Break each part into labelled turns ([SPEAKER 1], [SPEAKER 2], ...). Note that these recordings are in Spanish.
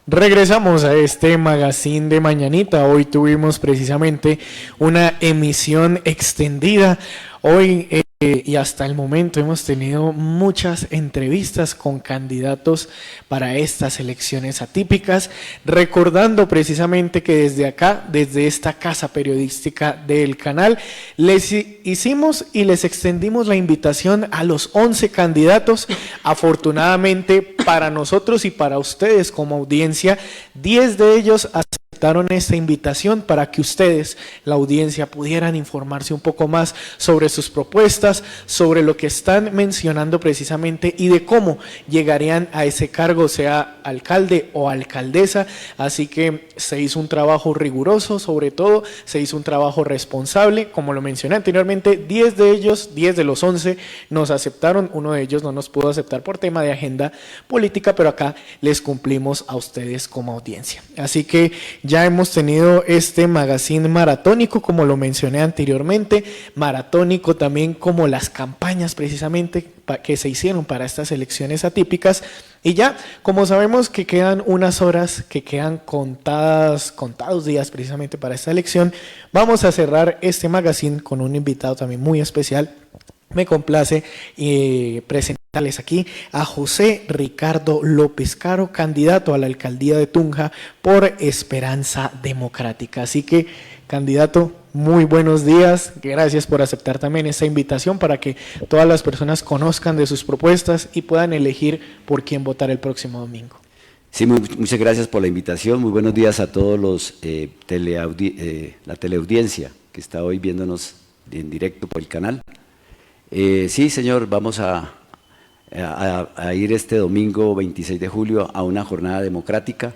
[SPEAKER 1] Regresamos a este magazine de Mañanita. Hoy tuvimos precisamente una emisión extendida. Hoy y hasta el momento hemos tenido muchas entrevistas con candidatos para estas elecciones atípicas, recordando precisamente que desde acá, desde esta casa periodística del canal, les hicimos y les extendimos la invitación a los 11 candidatos. Afortunadamente para nosotros y para ustedes como audiencia, 10 de ellos aceptaron esta invitación para que ustedes, la audiencia, pudieran informarse un poco más sobre sus propuestas, sobre lo que están mencionando precisamente y de cómo llegarían a ese cargo, sea alcalde o alcaldesa. Así que se hizo un trabajo riguroso, sobre todo se hizo un trabajo responsable. Como lo mencioné anteriormente, 10 de ellos, 10 de los 11 nos aceptaron. Uno de ellos no nos pudo aceptar por tema de agenda política, pero acá les cumplimos a ustedes como audiencia. Así que ya hemos tenido este magazine maratónico, como lo mencioné anteriormente, maratónico también como las campañas precisamente que se hicieron para estas elecciones atípicas. Y ya, como sabemos que quedan unas horas, que quedan contados días precisamente para esta elección, vamos a cerrar este magazine con un invitado también muy especial. Me complace presentarles aquí a José Ricardo López Caro, candidato a la alcaldía de Tunja por Esperanza Democrática. Así que, candidato, muy buenos días. Gracias por aceptar también esta invitación para que todas las personas conozcan de sus propuestas y puedan elegir por quién votar el próximo domingo.
[SPEAKER 2] Sí, muchas gracias por la invitación. Muy buenos días a todos los la teleaudiencia que está hoy viéndonos en directo por el canal. Sí, señor, vamos a ir este domingo 26 de julio a una jornada democrática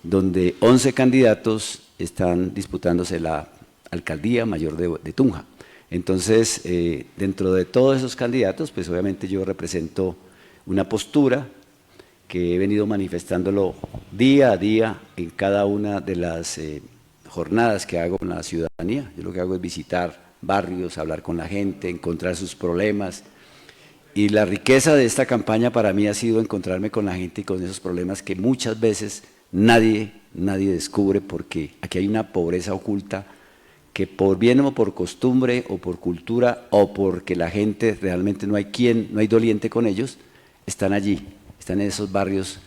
[SPEAKER 2] donde 11 candidatos están disputándose la alcaldía mayor de Tunja. Entonces, dentro de todos esos candidatos, pues obviamente yo represento una postura que he venido manifestándolo día a día en cada una de las jornadas que hago con la ciudadanía. Yo lo que hago es visitar barrios, hablar con la gente, encontrar sus problemas. Y la riqueza de esta campaña para mí ha sido encontrarme con la gente y con esos problemas que muchas veces nadie descubre, porque aquí hay una pobreza oculta que por bien o por costumbre o por cultura o porque la gente realmente no hay doliente con ellos, están allí, están en esos barrios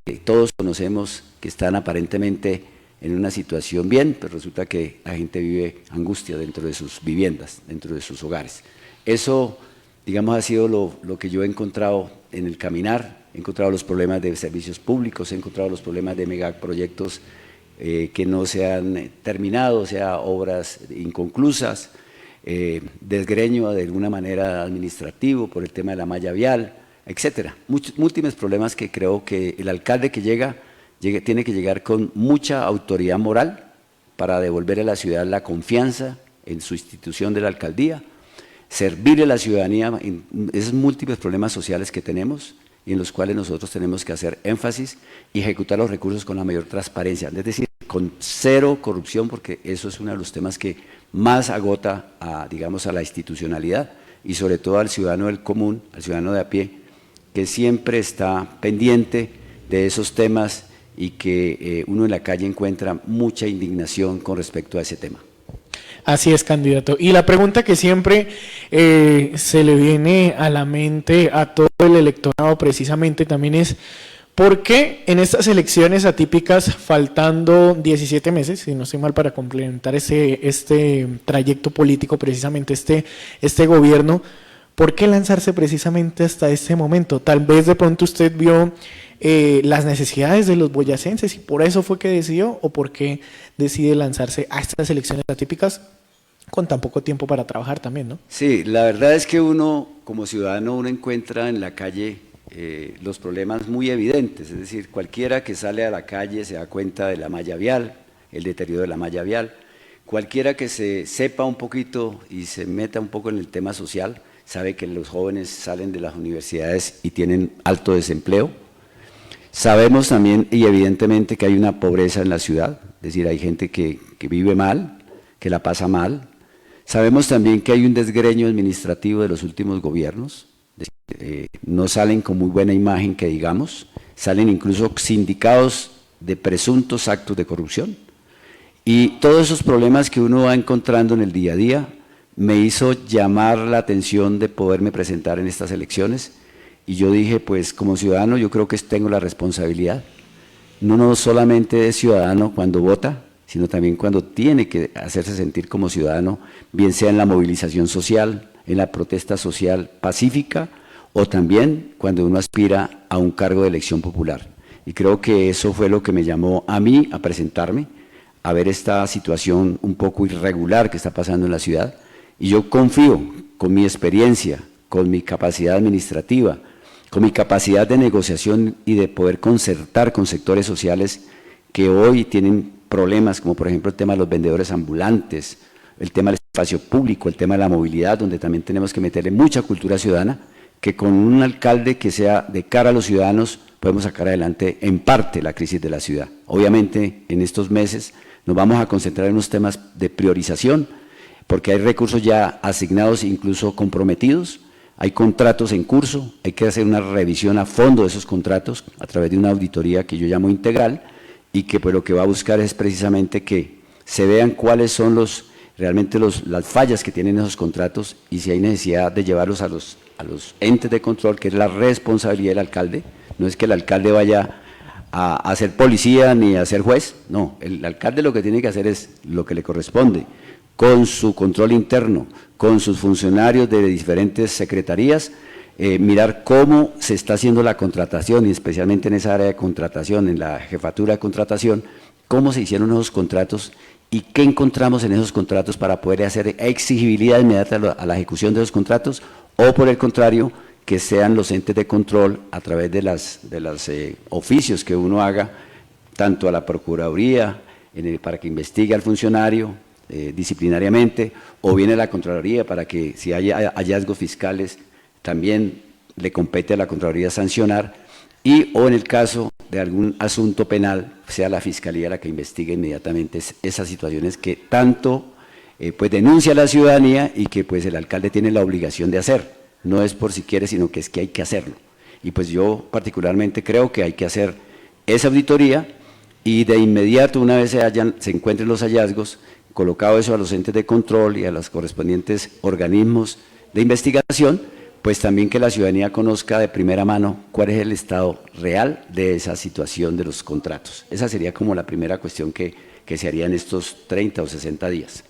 [SPEAKER 2] que todos conocemos, que están aparentemente en una situación bien, pero resulta que la gente vive angustia dentro de sus viviendas, dentro de sus hogares. Eso, digamos, ha sido lo que yo he encontrado en el caminar. He encontrado los problemas de servicios públicos, he encontrado los problemas de megaproyectos que no se han terminado, o sea, obras inconclusas, desgreño de alguna manera administrativo por el tema de la malla vial, etcétera. Múltiples problemas que creo que el alcalde que tiene que llegar con mucha autoridad moral para devolver a la ciudad la confianza en su institución de la alcaldía, servirle a la ciudadanía en esos múltiples problemas sociales que tenemos y en los cuales nosotros tenemos que hacer énfasis y ejecutar los recursos con la mayor transparencia, es decir, con cero corrupción, porque eso es uno de los temas que más agota digamos, a la institucionalidad y sobre todo al ciudadano del común, al ciudadano de a pie, que siempre está pendiente de esos temas y que uno en la calle encuentra mucha indignación con respecto a ese tema.
[SPEAKER 1] Así es, candidato. Y la pregunta que siempre se le viene a la mente a todo el electorado precisamente también es: ¿por qué en estas elecciones atípicas, faltando 17 meses, si no estoy mal, para complementar este trayecto político, precisamente este gobierno, ¿por qué lanzarse precisamente hasta este momento? Tal vez de pronto usted vio las necesidades de los boyacenses y por eso fue que decidió, o por qué decide lanzarse a estas elecciones atípicas con tan poco tiempo para trabajar también, ¿no?
[SPEAKER 2] Sí, la verdad es que uno, como ciudadano, uno encuentra en la calle los problemas muy evidentes, es decir, cualquiera que sale a la calle se da cuenta de la malla vial, el deterioro de la malla vial, cualquiera que se sepa un poquito y se meta un poco en el tema social, sabe que los jóvenes salen de las universidades y tienen alto desempleo. Sabemos también y evidentemente que hay una pobreza en la ciudad, es decir, hay gente que vive mal, que la pasa mal. Sabemos también que hay un desgreño administrativo de los últimos gobiernos, no salen con muy buena imagen que digamos, salen incluso sindicados de presuntos actos de corrupción. Y todos esos problemas que uno va encontrando en el día a día me hizo llamar la atención de poderme presentar en estas elecciones. Y yo dije, pues como ciudadano yo creo que tengo la responsabilidad, no solamente de ciudadano cuando vota, sino también cuando tiene que hacerse sentir como ciudadano, bien sea en la movilización social, en la protesta social pacífica, o también cuando uno aspira a un cargo de elección popular. Y creo que eso fue lo que me llamó a mí a presentarme, a ver esta situación un poco irregular que está pasando en la ciudad. Y yo confío, con mi experiencia, con mi capacidad administrativa, con mi capacidad de negociación y de poder concertar con sectores sociales que hoy tienen problemas, como por ejemplo el tema de los vendedores ambulantes, el tema del espacio público, el tema de la movilidad, donde también tenemos que meterle mucha cultura ciudadana, que con un alcalde que sea de cara a los ciudadanos podemos sacar adelante en parte la crisis de la ciudad. Obviamente en estos meses nos vamos a concentrar en unos temas de priorización, porque hay recursos ya asignados, incluso comprometidos, hay contratos en curso, hay que hacer una revisión a fondo de esos contratos a través de una auditoría que yo llamo integral, y que pues lo que va a buscar es precisamente que se vean cuáles son realmente las fallas que tienen esos contratos, y si hay necesidad de llevarlos a los entes de control, que es la responsabilidad del alcalde. No es que el alcalde vaya a ser policía ni a ser juez, no, el alcalde lo que tiene que hacer es lo que le corresponde, con su control interno, con sus funcionarios de diferentes secretarías, mirar cómo se está haciendo la contratación, y especialmente en esa área de contratación, en la jefatura de contratación, cómo se hicieron esos contratos y qué encontramos en esos contratos para poder hacer exigibilidad inmediata a la ejecución de esos contratos, o por el contrario, que sean los entes de control a través de los oficios que uno haga, tanto a la Procuraduría, para que investigue al funcionario disciplinariamente, o bien a la Contraloría para que si hay hallazgos fiscales también le compete a la Contraloría sancionar, o en el caso de algún asunto penal, sea la Fiscalía la que investigue inmediatamente esas situaciones que tanto pues denuncia la ciudadanía y que pues el alcalde tiene la obligación de hacer. No es por si quiere, sino que es que hay que hacerlo. Y pues yo particularmente creo que hay que hacer esa auditoría, y de inmediato, una vez se encuentren los hallazgos, colocado eso a los entes de control y a los correspondientes organismos de investigación, pues también que la ciudadanía conozca de primera mano cuál es el estado real de esa situación de los contratos. Esa sería como la primera cuestión que se haría en estos 30 o 60 días.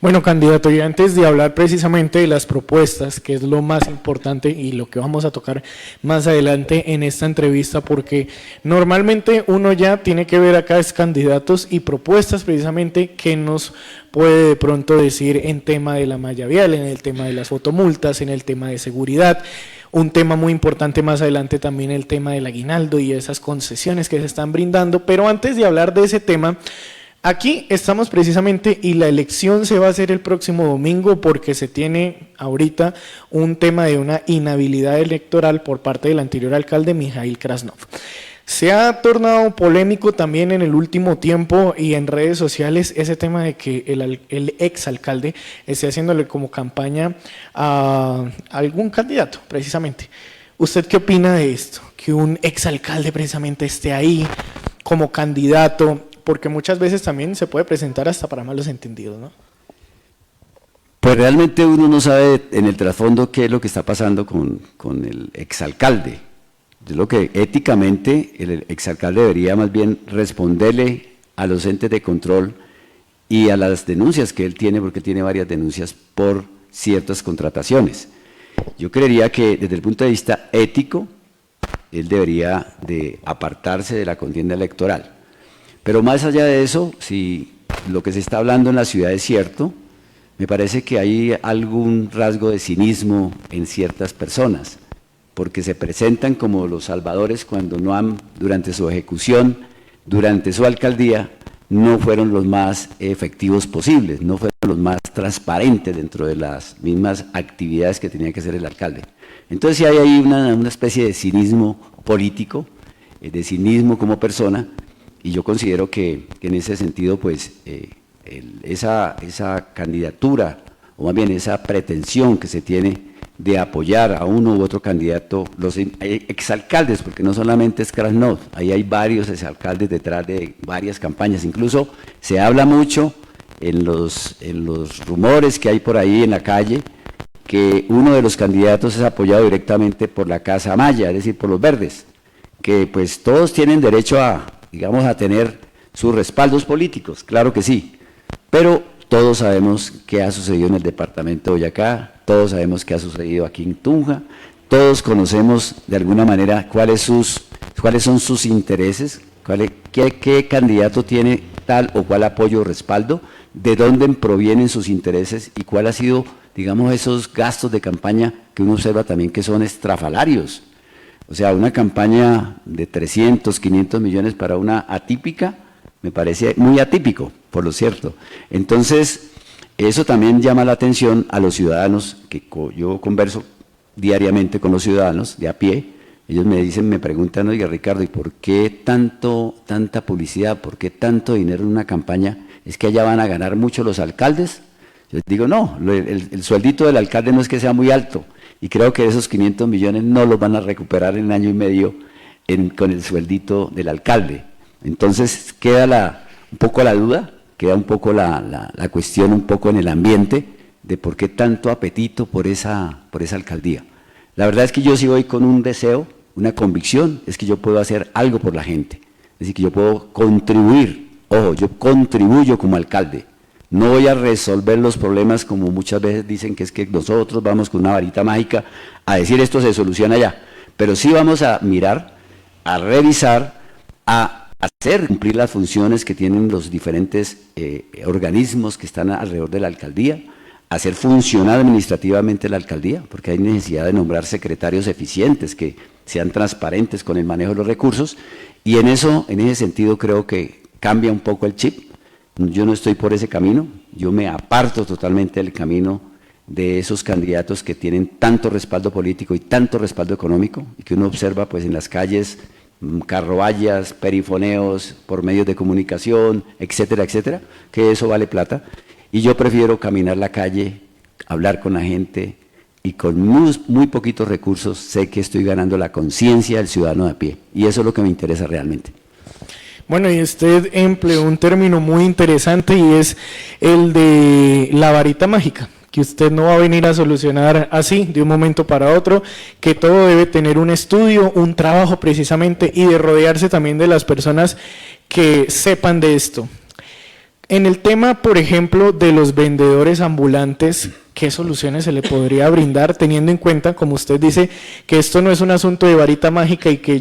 [SPEAKER 1] Bueno, candidato, y antes de hablar precisamente de las propuestas, que es lo más importante y lo que vamos a tocar más adelante en esta entrevista, porque normalmente uno ya tiene que ver acá es candidatos y propuestas precisamente que nos puede de pronto decir en tema de la malla vial, en el tema de las fotomultas, en el tema de seguridad. Un tema muy importante más adelante también el tema del aguinaldo y esas concesiones que se están brindando, pero antes de hablar de ese tema, aquí estamos precisamente y la elección se va a hacer el próximo domingo porque se tiene ahorita un tema de una inhabilidad electoral por parte del anterior alcalde Mijail Krasnov. Se ha tornado polémico también en el último tiempo y en redes sociales ese tema de que el exalcalde esté haciéndole como campaña a algún candidato precisamente. ¿Usted qué opina de esto? Que un exalcalde precisamente esté ahí como candidato, porque muchas veces también se puede presentar hasta para malos entendidos, ¿no?
[SPEAKER 2] Pues realmente uno no sabe en el trasfondo qué es lo que está pasando con el exalcalde. Yo lo que éticamente el exalcalde debería más bien responderle a los entes de control y a las denuncias que él tiene, porque tiene varias denuncias por ciertas contrataciones. Yo creería que desde el punto de vista ético, él debería de apartarse de la contienda electoral. Pero más allá de eso, si lo que se está hablando en la ciudad es cierto, me parece que hay algún rasgo de cinismo en ciertas personas, porque se presentan como los salvadores cuando no han, durante su ejecución, durante su alcaldía, no fueron los más efectivos posibles, no fueron los más transparentes dentro de las mismas actividades que tenía que hacer el alcalde. Entonces sí hay ahí una especie de cinismo político, de cinismo como persona, y yo considero que en ese sentido, pues, esa candidatura, o más bien esa pretensión que se tiene de apoyar a uno u otro candidato, los exalcaldes, porque no solamente es Krasnov, ahí hay varios exalcaldes detrás de varias campañas, incluso se habla mucho en los rumores que hay por ahí en la calle, que uno de los candidatos es apoyado directamente por la Casa Maya, es decir, por los verdes, que pues todos tienen derecho a, digamos, a tener sus respaldos políticos, claro que sí, pero todos sabemos qué ha sucedido en el departamento de Boyacá, todos sabemos qué ha sucedido aquí en Tunja, todos conocemos de alguna manera cuáles son sus intereses, qué candidato tiene tal o cual apoyo o respaldo, de dónde provienen sus intereses y cuál ha sido, digamos, esos gastos de campaña que uno observa también que son estrafalarios. O sea, una campaña de 300, 500 millones para una atípica, me parece muy atípico, por lo cierto. Entonces, eso también llama la atención a los ciudadanos, que yo converso diariamente con los ciudadanos de a pie. Ellos me preguntan, oiga Ricardo, ¿y por qué tanta publicidad? ¿Por qué tanto dinero en una campaña? ¿Es que allá van a ganar mucho los alcaldes? Yo les digo, no, el sueldito del alcalde no es que sea muy alto, y creo que esos 500 millones no los van a recuperar en año y medio con el sueldito del alcalde. Entonces queda un poco la duda, queda un poco la cuestión un poco en el ambiente de por qué tanto apetito por esa alcaldía. La verdad es que yo sí voy con un deseo, una convicción, es que yo puedo hacer algo por la gente, es decir, que yo puedo contribuir, ojo, yo contribuyo como alcalde, no voy a resolver los problemas como muchas veces dicen que es que nosotros vamos con una varita mágica a decir esto se soluciona ya, pero sí vamos a mirar, a revisar, a hacer cumplir las funciones que tienen los diferentes organismos que están alrededor de la alcaldía, hacer funcionar administrativamente la alcaldía, porque hay necesidad de nombrar secretarios eficientes que sean transparentes con el manejo de los recursos, y en ese sentido creo que cambia un poco el chip. Yo no estoy por ese camino, yo me aparto totalmente del camino de esos candidatos que tienen tanto respaldo político y tanto respaldo económico, y que uno observa pues en las calles, carrovallas, perifoneos por medios de comunicación, etcétera, etcétera, que eso vale plata, y yo prefiero caminar la calle, hablar con la gente, y con muy poquitos recursos sé que estoy ganando la conciencia del ciudadano de a pie, y eso es lo que me interesa realmente.
[SPEAKER 1] Bueno, y usted empleó un término muy interesante y es el de la varita mágica, que usted no va a venir a solucionar así, de un momento para otro, que todo debe tener un estudio, un trabajo precisamente, y de rodearse también de las personas que sepan de esto. En el tema, por ejemplo, de los vendedores ambulantes, ¿qué soluciones se le podría brindar teniendo en cuenta, como usted dice, que esto no es un asunto de varita mágica y que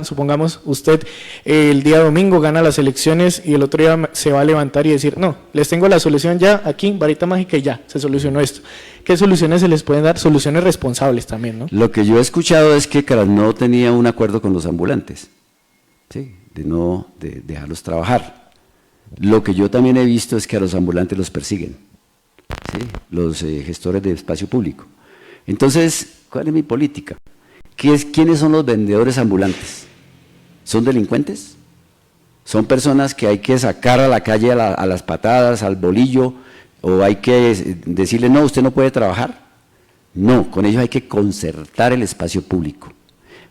[SPEAKER 1] supongamos, usted el día domingo gana las elecciones y el otro día se va a levantar y decir, no, les tengo la solución ya aquí, varita mágica y ya, se solucionó esto? ¿Qué soluciones se les pueden dar? Soluciones responsables también, ¿no?
[SPEAKER 2] Lo que yo he escuchado es que Krasnov tenía un acuerdo con los ambulantes, ¿sí? de dejarlos trabajar. Lo que yo también he visto es que a los ambulantes los persiguen, ¿sí? Los gestores de espacio público. Entonces, ¿cuál es mi política? ¿Quiénes son los vendedores ambulantes? ¿Son delincuentes? ¿Son personas que hay que sacar a la calle a las patadas, al bolillo, o hay que decirle, no, usted no puede trabajar? No, con ellos hay que concertar el espacio público.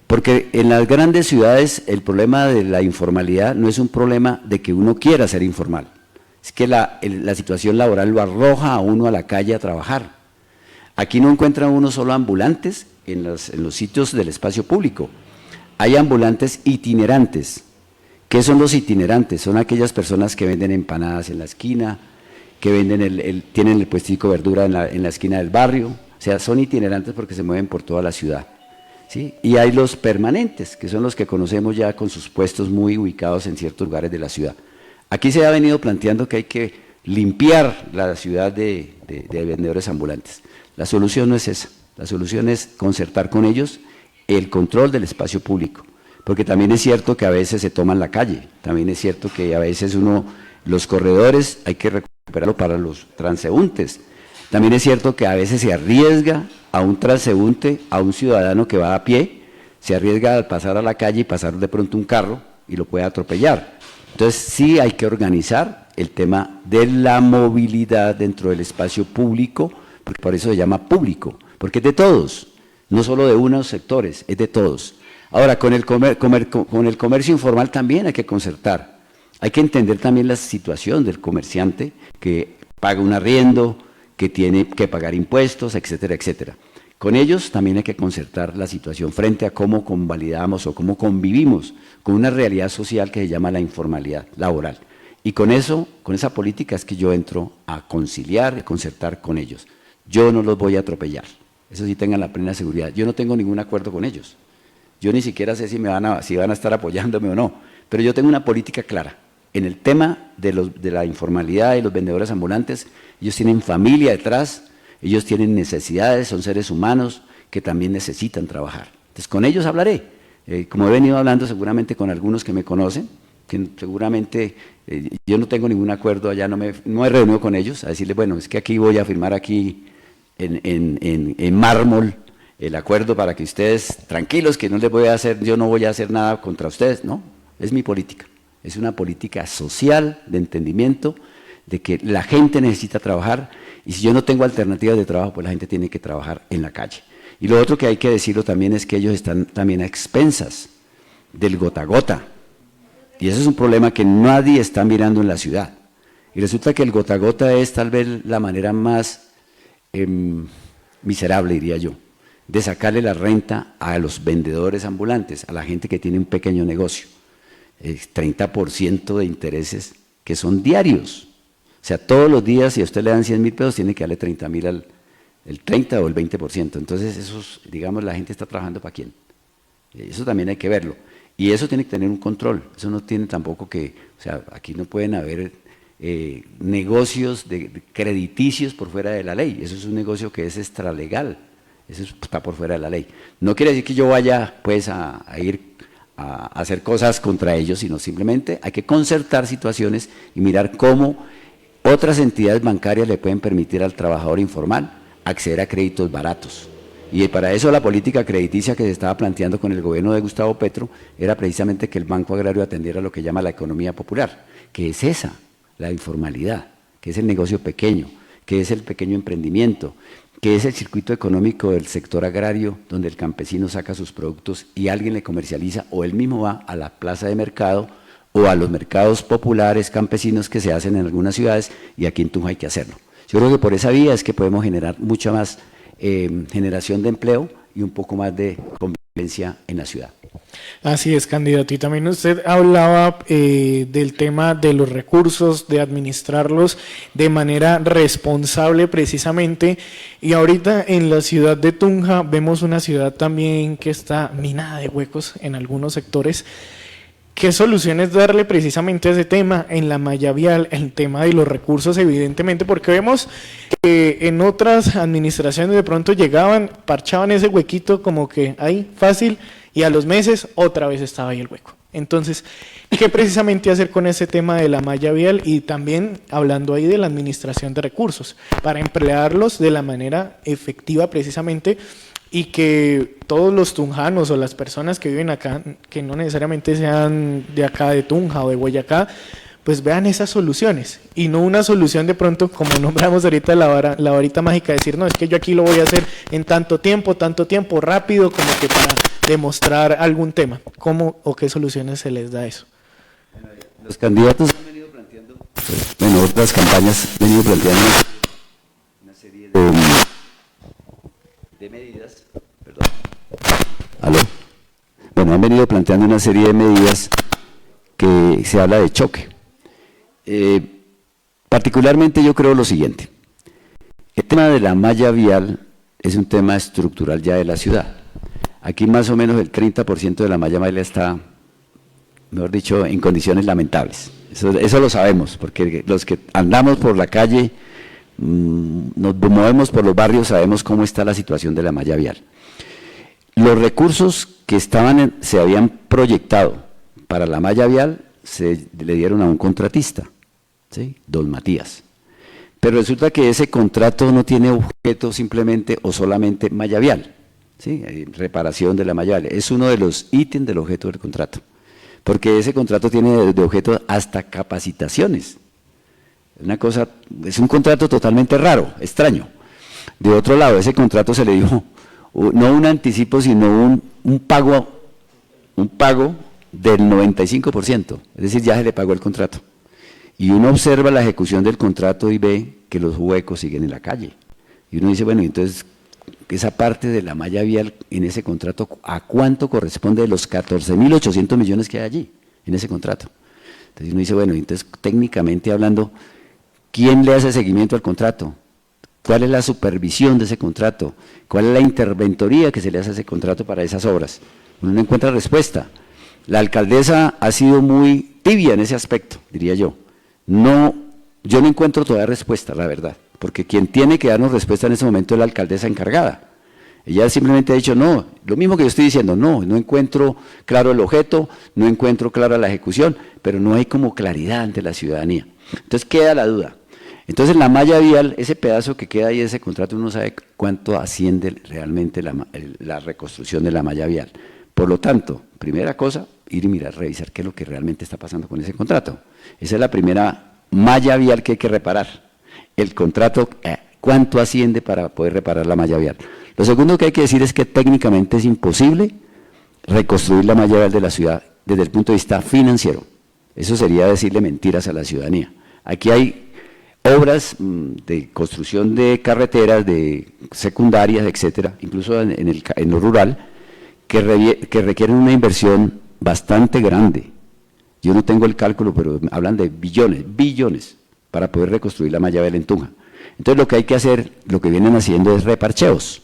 [SPEAKER 2] Porque en las grandes ciudades el problema de la informalidad no es un problema de que uno quiera ser informal, es que la situación laboral lo arroja a uno a la calle a trabajar. Aquí no encuentra uno solo ambulantes en los sitios del espacio público, hay ambulantes itinerantes. ¿Qué son los itinerantes? Son aquellas personas que venden empanadas en la esquina, que venden tienen el puestico de verdura en la esquina del barrio, o sea, son itinerantes porque se mueven por toda la ciudad. ¿Sí? Y hay los permanentes, que son los que conocemos ya con sus puestos muy ubicados en ciertos lugares de la ciudad. Aquí se ha venido planteando que hay que limpiar la ciudad de vendedores ambulantes. La solución no es esa, la solución es concertar con ellos el control del espacio público, porque también es cierto que a veces se toman la calle, también es cierto que a veces los corredores hay que recuperarlo para los transeúntes, también es cierto que a veces se arriesga a un transeúnte, a un ciudadano que va a pie, se arriesga al pasar a la calle y pasar de pronto un carro y lo puede atropellar. Entonces sí hay que organizar el tema de la movilidad dentro del espacio público, porque por eso se llama público, porque es de todos, no solo de unos sectores, es de todos. Ahora, con el comercio informal también hay que concertar, hay que entender también la situación del comerciante que paga un arriendo, que tiene que pagar impuestos, etcétera, etcétera. Con ellos también hay que concertar la situación frente a cómo convalidamos o cómo convivimos con una realidad social que se llama la informalidad laboral. Y con eso, con esa política es que yo entro a conciliar, a concertar con ellos. Yo no los voy a atropellar, eso sí tengan la plena seguridad. Yo no tengo ningún acuerdo con ellos. Yo ni siquiera sé si van a estar apoyándome o no, pero yo tengo una política clara. En el tema de la informalidad y los vendedores ambulantes, ellos tienen familia detrás, ellos tienen necesidades, son seres humanos que también necesitan trabajar. Entonces, con ellos hablaré. Como he venido hablando seguramente con algunos que me conocen, que seguramente yo no tengo ningún acuerdo allá, no he reunido con ellos, a decirles, bueno, es que aquí voy a firmar aquí en mármol el acuerdo para que ustedes, tranquilos, que no les voy a hacer, yo no voy a hacer nada contra ustedes, no, es mi política. Es una política social de entendimiento de que la gente necesita trabajar y si yo no tengo alternativas de trabajo, pues la gente tiene que trabajar en la calle. Y lo otro que hay que decirlo también es que ellos están también a expensas del gota a gota. Y eso es un problema que nadie está mirando en la ciudad. Y resulta que el gota a gota es tal vez la manera más miserable, diría yo, de sacarle la renta a los vendedores ambulantes, a la gente que tiene un pequeño negocio. 30% de intereses que son diarios. O sea, todos los días, si a usted le dan 100.000 pesos, tiene que darle 30.000 el 30 o el 20%. Entonces, esos, digamos, la gente está trabajando ¿para quién? Eso también hay que verlo. Y eso tiene que tener un control. Eso no tiene tampoco que, o sea, aquí no pueden haber negocios de crediticios por fuera de la ley. Eso es un negocio que es extralegal. Eso está por fuera de la ley. No quiere decir que yo vaya, pues, a ir a hacer cosas contra ellos, sino simplemente hay que concertar situaciones y mirar cómo otras entidades bancarias le pueden permitir al trabajador informal acceder a créditos baratos. Y para eso la política crediticia que se estaba planteando con el gobierno de Gustavo Petro era precisamente que el Banco Agrario atendiera lo que llama la economía popular, que es esa, la informalidad, que es el negocio pequeño, que es el pequeño emprendimiento, que es el circuito económico del sector agrario, donde el campesino saca sus productos y alguien le comercializa, o él mismo va a la plaza de mercado o a los mercados populares campesinos que se hacen en algunas ciudades, y aquí en Tunja hay que hacerlo. Yo creo que por esa vía es que podemos generar mucha más generación de empleo y un poco más de convivencia en la ciudad.
[SPEAKER 1] Así es, candidato. Y también usted hablaba del tema de los recursos, de administrarlos de manera responsable precisamente. Y ahorita en la ciudad de Tunja vemos una ciudad también que está minada de huecos en algunos sectores. ¿Qué soluciones darle precisamente a ese tema en la malla vial, el tema de los recursos, evidentemente? Porque vemos que en otras administraciones de pronto llegaban, parchaban ese huequito como que ahí, fácil, y a los meses otra vez estaba ahí el hueco. Entonces, ¿qué precisamente hacer con ese tema de la malla vial? Y también hablando ahí de la administración de recursos, para emplearlos de la manera efectiva precisamente, y que todos los tunjanos o las personas que viven acá, que no necesariamente sean de acá de Tunja o de Boyacá, pues vean esas soluciones y no una solución de pronto, como nombramos ahorita la varita mágica, decir, no, es que yo aquí lo voy a hacer en tanto tiempo, rápido, como que para demostrar algún tema. ¿Cómo o qué soluciones se les da a eso?
[SPEAKER 2] Los candidatos han venido planteando, bueno, otras campañas han venido planteando una serie de medidas, perdón. ¿Aló? Bueno, han venido planteando una serie de medidas que se habla de choque. Particularmente yo creo lo siguiente: el tema de la malla vial es un tema estructural ya de la ciudad. Aquí más o menos el 30% de la malla vial está, mejor dicho, en condiciones lamentables. Eso lo sabemos, porque los que andamos por la calle, nos movemos por los barrios, sabemos cómo está la situación de la malla vial. Los recursos que se habían proyectado para la malla vial se le dieron a un contratista, ¿sí? Don Matías. Pero resulta que ese contrato no tiene objeto simplemente o solamente malla vial, ¿sí? Reparación de la malla vial. Es uno de los ítems del objeto del contrato, porque ese contrato tiene de objeto hasta capacitaciones. Es un contrato totalmente raro, extraño. De otro lado, ese contrato se le dio no un anticipo, sino un pago del 95%, es decir, ya se le pagó el contrato. Y uno observa la ejecución del contrato y ve que los huecos siguen en la calle. Y uno dice, bueno, entonces, esa parte de la malla vial en ese contrato, ¿a cuánto corresponde de los 14.800 millones que hay allí, en ese contrato? Entonces uno dice, bueno, entonces técnicamente hablando, ¿quién le hace seguimiento al contrato? ¿Cuál es la supervisión de ese contrato? ¿Cuál es la interventoría que se le hace a ese contrato para esas obras? Uno no encuentra respuesta. La alcaldesa ha sido muy tibia en ese aspecto, diría yo. Yo no encuentro todavía respuesta, la verdad, porque quien tiene que darnos respuesta en ese momento es la alcaldesa encargada. Ella simplemente ha dicho, no, lo mismo que yo estoy diciendo, no encuentro claro el objeto, no encuentro clara la ejecución, pero no hay como claridad ante la ciudadanía. Entonces queda la duda. Entonces la malla vial, ese pedazo que queda ahí de ese contrato, uno no sabe cuánto asciende realmente la reconstrucción de la malla vial. Por lo tanto, primera cosa, ir y mirar, revisar qué es lo que realmente está pasando con ese contrato. Esa es la primera malla vial que hay que reparar. El contrato, cuánto asciende para poder reparar la malla vial. Lo segundo que hay que decir es que técnicamente es imposible reconstruir la malla vial de la ciudad desde el punto de vista financiero. Eso sería decirle mentiras a la ciudadanía. Aquí hay obras de construcción de carreteras, de secundarias, etcétera, incluso en lo rural, que requieren una inversión bastante grande. Yo no tengo el cálculo, pero hablan de billones, para poder reconstruir la malla vial en Tunja. Entonces lo que hay que hacer, lo que vienen haciendo es reparcheos.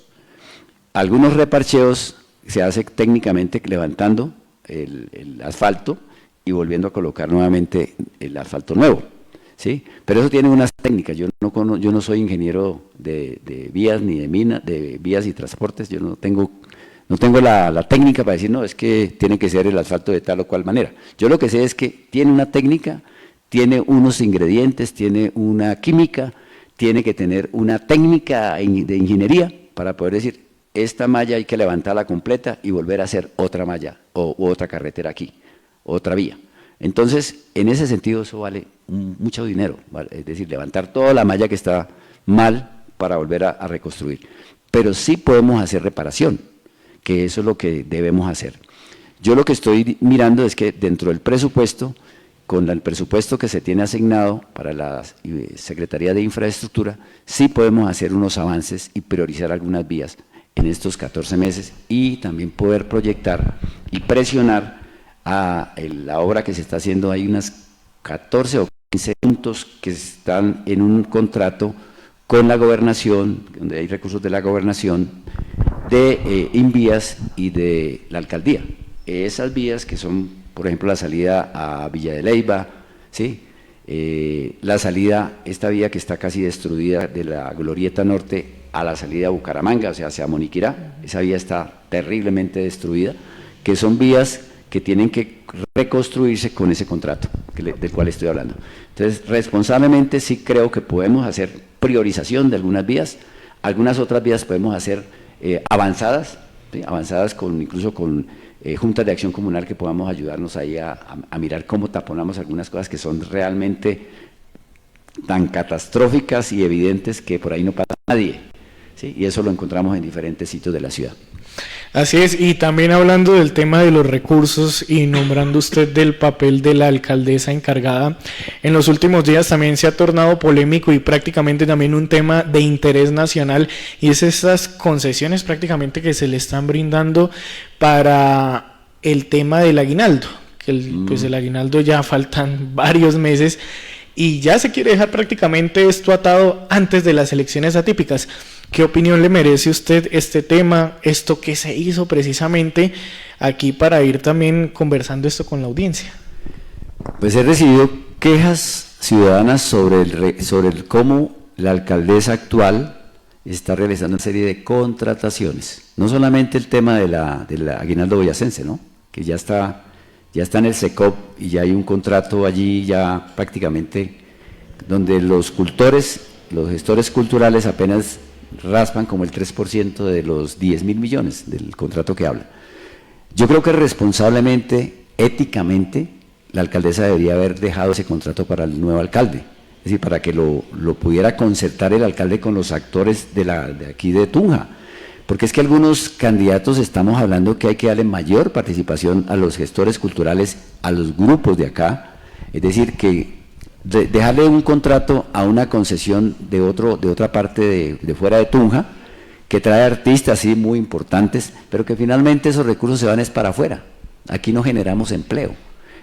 [SPEAKER 2] Algunos reparcheos se hace técnicamente levantando el asfalto y volviendo a colocar nuevamente el asfalto nuevo, ¿sí? Pero eso tiene unas técnicas. Yo no soy ingeniero de vías ni de vías y transportes. Yo no tengo la técnica para decir, no, es que tiene que ser el asfalto de tal o cual manera. Yo lo que sé es que tiene una técnica, tiene unos ingredientes, tiene una química, tiene que tener una técnica de ingeniería para poder decir, esta malla hay que levantarla completa y volver a hacer otra malla u otra carretera aquí, otra vía. Entonces, en ese sentido, eso vale mucho dinero, ¿vale? Es decir, levantar toda la malla que está mal para volver a reconstruir. Pero sí podemos hacer reparación, que eso es lo que debemos hacer. Yo lo que estoy mirando es que dentro del presupuesto, con el presupuesto que se tiene asignado para la Secretaría de Infraestructura, sí podemos hacer unos avances y priorizar algunas vías en estos 14 meses y también poder proyectar y presionar a la obra que se está haciendo. Hay unas 14 o 15 puntos que están en un contrato con la gobernación, donde hay recursos de la gobernación, de Invías y de la alcaldía. Esas vías que son, por ejemplo, la salida a Villa de Leyva, ¿sí? La salida, esta vía que está casi destruida de la Glorieta Norte a la salida a Bucaramanga, o sea, hacia Moniquirá, esa vía está terriblemente destruida, que son vías que tienen que reconstruirse con ese contrato del cual estoy hablando. Entonces, responsablemente sí creo que podemos hacer priorización de algunas vías, algunas otras vías podemos hacer avanzadas, ¿sí? Avanzadas incluso con juntas de acción comunal que podamos ayudarnos ahí a mirar cómo taponamos algunas cosas que son realmente tan catastróficas y evidentes que por ahí no pasa nadie, ¿sí? Y eso lo encontramos en diferentes sitios de la ciudad.
[SPEAKER 1] Así es, y también hablando del tema de los recursos y nombrando usted del papel de la alcaldesa encargada, en los últimos días también se ha tornado polémico y prácticamente también un tema de interés nacional, y es esas concesiones prácticamente que se le están brindando para el tema del aguinaldo, que pues el aguinaldo ya faltan varios meses y ya se quiere dejar prácticamente esto atado antes de las elecciones atípicas. ¿Qué opinión le merece usted este tema, esto que se hizo precisamente aquí para ir también conversando esto con la audiencia?
[SPEAKER 2] Pues he recibido quejas ciudadanas sobre cómo la alcaldesa actual está realizando una serie de contrataciones. No solamente el tema del aguinaldo boyacense, ¿no? Que ya está en el SECOP y ya hay un contrato allí ya prácticamente donde los cultores, los gestores culturales apenas raspan como el 3% de los 10.000 millones del contrato que habla. Yo creo que responsablemente, éticamente, la alcaldesa debería haber dejado ese contrato para el nuevo alcalde. es decir, para que lo pudiera concertar el alcalde con los actores de aquí de Tunja. Porque es que algunos candidatos estamos hablando que hay que darle mayor participación a los gestores culturales, a los grupos de acá, es decir, que dejarle un contrato a una concesión de otra parte de fuera de Tunja, que trae artistas sí muy importantes, pero que finalmente esos recursos se van es para afuera. Aquí no generamos empleo.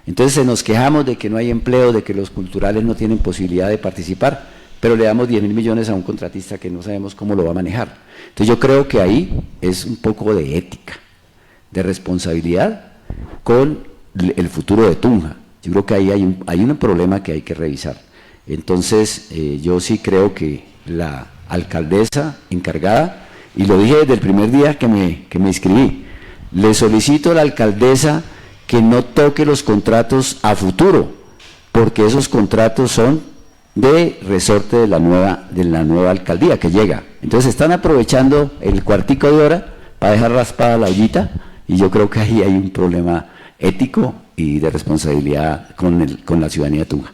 [SPEAKER 2] Entonces nos quejamos de que no hay empleo, de que los culturales no tienen posibilidad de participar, pero le damos 10.000 millones a un contratista que no sabemos cómo lo va a manejar. Entonces yo creo que ahí es un poco de ética, de responsabilidad con el futuro de Tunja. Yo creo que ahí hay un problema que hay que revisar. Entonces yo sí creo que la alcaldesa encargada, y lo dije desde el primer día que me inscribí, le solicito a la alcaldesa que no toque los contratos a futuro, porque esos contratos son de resorte de la nueva alcaldía que llega. Entonces están aprovechando el cuartico de hora para dejar raspada la ollita, y yo creo que ahí hay un problema ético y de responsabilidad con la ciudadanía de Tunja.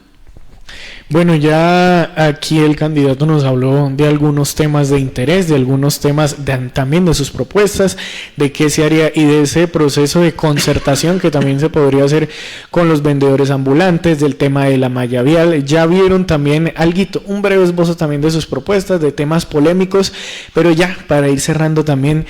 [SPEAKER 1] Bueno, ya aquí el candidato nos habló de algunos temas de interés, de algunos temas también de sus propuestas, de qué se haría y de ese proceso de concertación que también se podría hacer con los vendedores ambulantes, del tema de la malla vial. Ya vieron también alguito, un breve esbozo también de sus propuestas, de temas polémicos, pero ya para ir cerrando también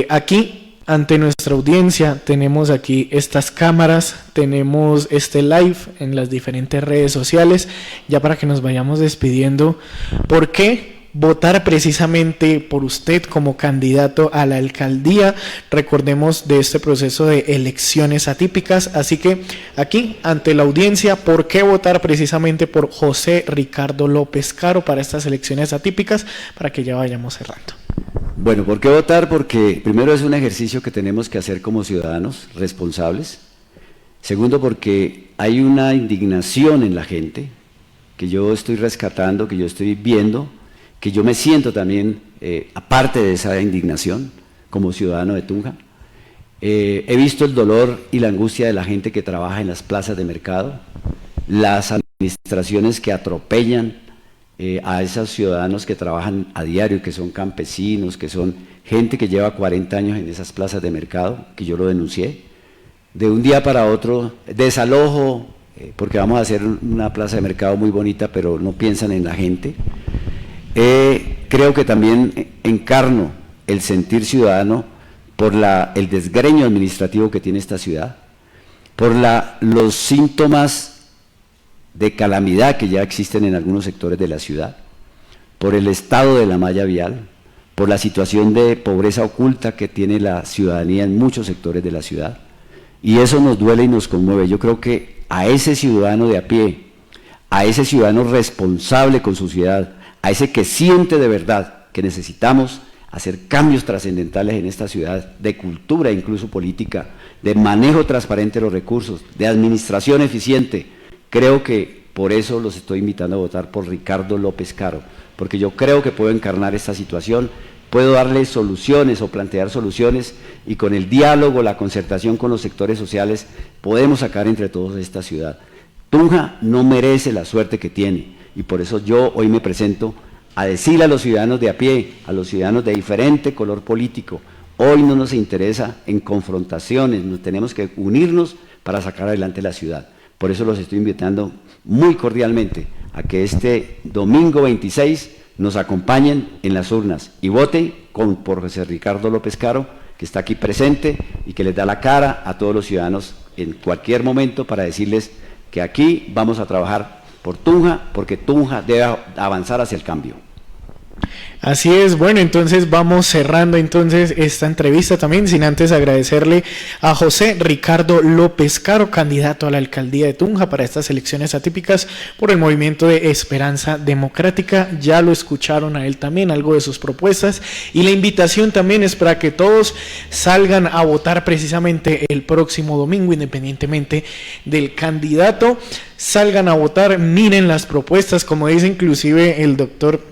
[SPEAKER 1] aquí. Ante nuestra audiencia tenemos aquí estas cámaras, tenemos este live en las diferentes redes sociales, ya para que nos vayamos despidiendo. ¿Por qué votar precisamente por usted como candidato a la alcaldía? Recordemos de este proceso de elecciones atípicas, así que aquí ante la audiencia, ¿por qué votar precisamente por José Ricardo López Caro para estas elecciones atípicas? Para que ya vayamos cerrando.
[SPEAKER 2] Bueno, ¿por qué votar? Porque primero es un ejercicio que tenemos que hacer como ciudadanos responsables. Segundo, porque hay una indignación en la gente que yo estoy rescatando, que yo estoy viendo, que yo me siento también aparte de esa indignación como ciudadano de Tunja. He visto el dolor y la angustia de la gente que trabaja en las plazas de mercado, las administraciones que atropellan a esos ciudadanos que trabajan a diario, que son campesinos, que son gente que lleva 40 años en esas plazas de mercado, que yo lo denuncié. De un día para otro, desalojo, porque vamos a hacer una plaza de mercado muy bonita, pero no piensan en la gente. Creo que también encarno el sentir ciudadano por el desgreño administrativo que tiene esta ciudad, por los síntomas de calamidad que ya existen en algunos sectores de la ciudad, por el estado de la malla vial, por la situación de pobreza oculta que tiene la ciudadanía en muchos sectores de la ciudad, y eso nos duele y nos conmueve. Yo creo que a ese ciudadano de a pie, a ese ciudadano responsable con su ciudad, a ese que siente de verdad que necesitamos hacer cambios trascendentales en esta ciudad, de cultura incluso política, de manejo transparente de los recursos, de administración eficiente, creo que por eso los estoy invitando a votar por Ricardo López Caro, porque yo creo que puedo encarnar esta situación, puedo darle soluciones o plantear soluciones, y con el diálogo, la concertación con los sectores sociales, podemos sacar entre todos esta ciudad. Tunja no merece la suerte que tiene, y por eso yo hoy me presento a decirle a los ciudadanos de a pie, a los ciudadanos de diferente color político, hoy no nos interesa en confrontaciones, nos tenemos que unirnos para sacar adelante la ciudad. Por eso los estoy invitando muy cordialmente a que este domingo 26 nos acompañen en las urnas y voten por José Ricardo López Caro, que está aquí presente y que les da la cara a todos los ciudadanos en cualquier momento para decirles que aquí vamos a trabajar por Tunja, porque Tunja debe avanzar hacia el cambio.
[SPEAKER 1] Así es. Bueno, entonces vamos cerrando entonces esta entrevista también, sin antes agradecerle a José Ricardo López Caro, candidato a la alcaldía de Tunja para estas elecciones atípicas por el Movimiento de Esperanza Democrática. Ya lo escucharon a él también, algo de sus propuestas, y la invitación también es para que todos salgan a votar precisamente el próximo domingo, independientemente del candidato, salgan a votar, miren las propuestas, como dice inclusive el doctor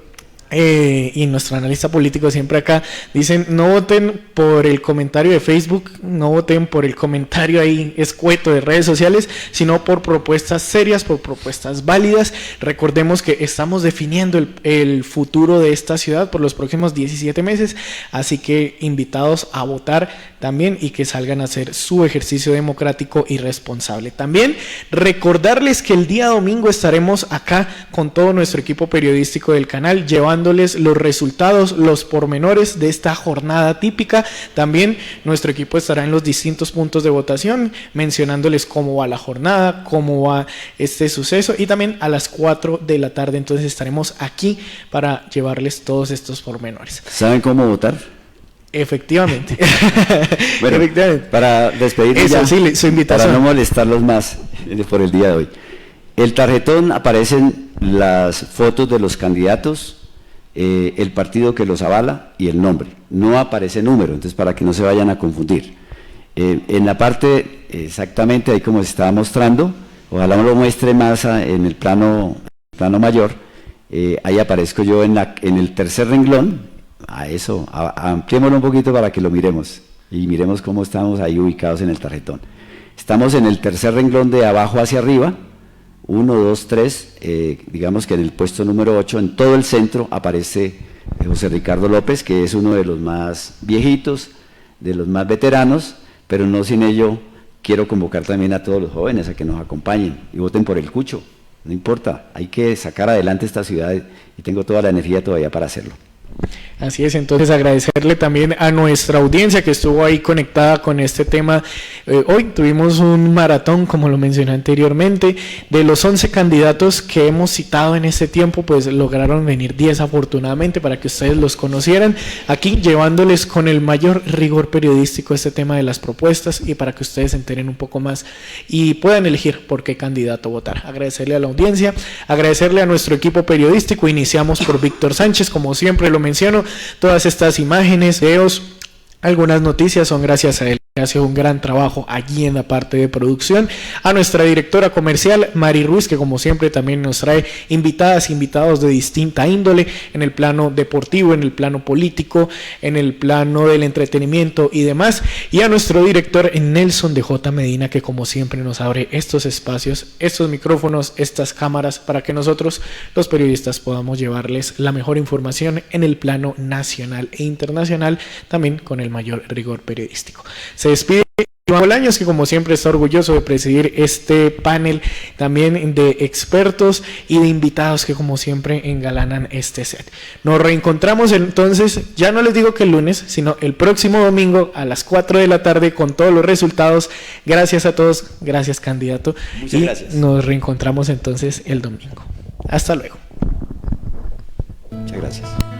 [SPEAKER 1] y nuestro analista político siempre acá, dicen: no voten por el comentario de Facebook, no voten por el comentario ahí escueto de redes sociales, sino por propuestas serias, por propuestas válidas. Recordemos que estamos definiendo el futuro de esta ciudad por los próximos 17 meses, así que invitados a votar también y que salgan a hacer su ejercicio democrático y responsable. También recordarles que el día domingo estaremos acá con todo nuestro equipo periodístico del canal, llevándoles los resultados, los pormenores de esta jornada típica. También nuestro equipo estará en los distintos puntos de votación, mencionándoles cómo va la jornada, cómo va este suceso, y también a las 4 de la tarde entonces estaremos aquí para llevarles todos estos pormenores.
[SPEAKER 2] ¿Saben cómo votar?
[SPEAKER 1] Efectivamente.
[SPEAKER 2] Bueno,
[SPEAKER 1] efectivamente.
[SPEAKER 2] Para despedirnos
[SPEAKER 1] ya, sí, su invitación.
[SPEAKER 2] para no molestarlos más por el día de hoy. El tarjetón aparecen las fotos de los candidatos, el partido que los avala y el nombre. No aparece número, entonces para que no se vayan a confundir. En la parte exactamente ahí como se estaba mostrando, ojalá me lo muestre más en el plano mayor, ahí aparezco yo en el tercer renglón. A eso, ampliémoslo un poquito para que lo miremos y miremos cómo estamos ahí ubicados en el tarjetón. Estamos en el tercer renglón de abajo hacia arriba, 1, 2, 3, digamos que en el puesto número 8, en todo el centro aparece José Ricardo López, que es uno de los más viejitos, de los más veteranos, pero no sin ello quiero convocar también a todos los jóvenes a que nos acompañen y voten por el Cucho. No importa, hay que sacar adelante esta ciudad y tengo toda la energía todavía para hacerlo.
[SPEAKER 1] Así es, entonces agradecerle también a nuestra audiencia que estuvo ahí conectada con este tema. Hoy tuvimos un maratón, como lo mencioné anteriormente, de los 11 candidatos que hemos citado en este tiempo, pues lograron venir 10 afortunadamente para que ustedes los conocieran, aquí llevándoles con el mayor rigor periodístico este tema de las propuestas y para que ustedes se enteren un poco más y puedan elegir por qué candidato votar. Agradecerle a la audiencia, agradecerle a nuestro equipo periodístico. Iniciamos por Víctor Sánchez, como siempre lo menciono. Todas estas imágenes, videos, algunas noticias son gracias a él, que hace un gran trabajo allí en la parte de producción. A nuestra directora comercial, Mari Ruiz, que como siempre también nos trae invitados de distinta índole, en el plano deportivo, en el plano político, en el plano del entretenimiento y demás. Y a nuestro director, Nelson de J. Medina, que como siempre nos abre estos espacios, estos micrófonos, estas cámaras, para que nosotros, los periodistas, podamos llevarles la mejor información en el plano nacional e internacional, también con el mayor rigor periodístico. Se despide Iván Bolaños, que como siempre está orgulloso de presidir este panel también de expertos y de invitados que como siempre engalanan este set. Nos reencontramos entonces, ya no les digo que el lunes, sino el próximo domingo a las 4 de la tarde con todos los resultados. Gracias a todos, gracias candidato.
[SPEAKER 2] Muchas gracias.
[SPEAKER 1] Nos reencontramos entonces el domingo. Hasta luego.
[SPEAKER 2] Muchas gracias.